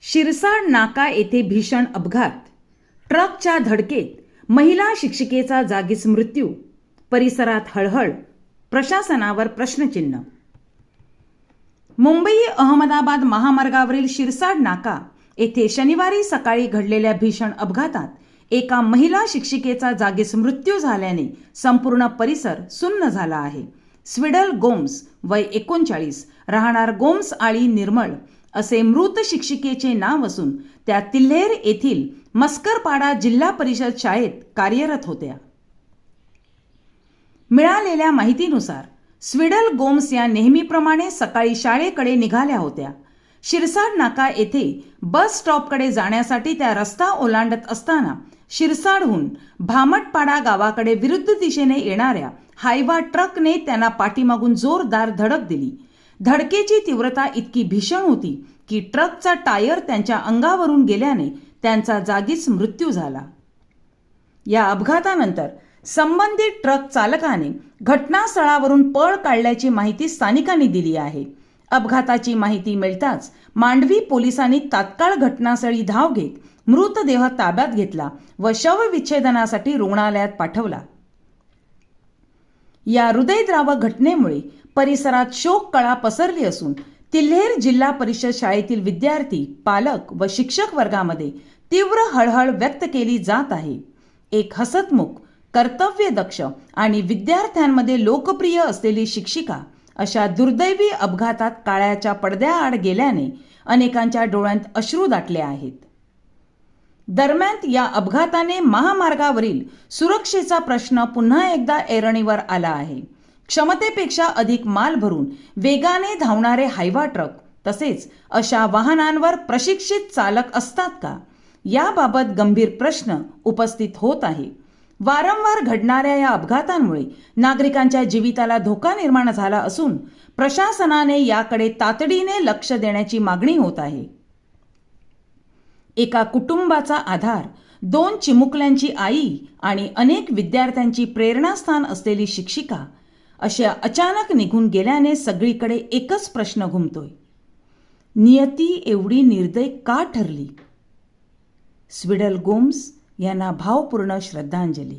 शिरसाड नाका येथे भीषण अपघात. ट्रकच्या धडकेत महिला शिक्षिकेचा जागीच मृत्यू. परिसरात हळहळ. प्रशासनावर प्रश्नचिन्ह. मुंबई अहमदाबाद महामार्गावरील शिरसाड नाका येथे शनिवारी सकाळी घडलेल्या भीषण अपघातात एका महिला शिक्षिकेचा जागीच मृत्यू झाल्याने संपूर्ण परिसर सुन्न झाला आहे. स्विडल गोम्स, वय 39, राहणार गोम्स आळी निर्मळ असे मृत शिक्षिकेचे नाव असून त्या तिल्हेर येथील मस्करपाडा जिल्हा परिषद शाळेत कार्यरत होत्या. मिळालेल्या माहितीनुसार स्विडल गोम्स या नेहमीप्रमाणे सकाळी शाळेकडे निघाल्या होत्या. शिरसाड नाका येथे बस स्टॉपकडे जाण्यासाठी त्या रस्ता ओलांडत असताना शिरसाडहून भामटपाडा गावाकडे विरुद्ध दिशेने येणाऱ्या हायवा ट्रकने त्यांना पाठीमागून जोरदार धडक दिली. धडकेची तीव्रता इतकी भीषण होती की ट्रकचा टायर त्यांच्या अंगावरून गेल्याने त्यांचा जागीच मृत्यू झाला. या अपघातानंतर संबंधित ट्रक चालकाने घटनास्थळावरून पळ काढल्याची माहिती स्थानिकांनी दिली आहे. अपघाताची माहिती मिळताच मांडवी पोलिसांनी तात्काळ घटनास्थळी धाव घेत मृतदेह ताब्यात घेतला व शवविच्छेदनासाठी रुग्णालयात पाठवला. या हृदयद्रावक घटनेमुळे परिसरात शोककळा पसरली असून तिल्हेर जिल्हा परिषद शाळेतील विद्यार्थी, पालक व शिक्षक वर्गामध्ये तीव्र हळहळ व्यक्त केली जात आहे. एक हसतमुख, कर्तव्यदक्ष आणि विद्यार्थ्यांमध्ये लोकप्रिय असलेली शिक्षिका अशा दुर्दैवी अपघातात काळ्याच्या पडद्याआड गेल्याने अनेकांच्या डोळ्यात अश्रू दाटले आहेत. दरम्यान या अपघाताने महामार्गावरील सुरक्षेचा प्रश्न पुन्हा एकदा ऐरणीवर आला आहे. क्षमतेपेक्षा अधिक माल भरून वेगाने धावणारे हायवा ट्रक तसेच अशा वाहनांवर प्रशिक्षित चालक असतात का, याबाबत गंभीर प्रश्न उपस्थित होत आहे. वारंवार घडणाऱ्या या अपघातांमुळे नागरिकांच्या जीविताला धोका निर्माण झाला असून प्रशासनाने याकडे तातडीने लक्ष देण्याची मागणी होत आहे. एका कुटुंबाचा आधार, 2 चिमुकल्यांची आई आणि अनेक विद्यार्थ्यांची प्रेरणास्थान असलेली शिक्षिका अशा अचानक निघून गेल्याने सगळीकडे एकच प्रश्न घुमतोय: नियती एवढी निर्दय का ठरली? स्विडल गोम्स यांना भावपूर्ण श्रद्धांजली.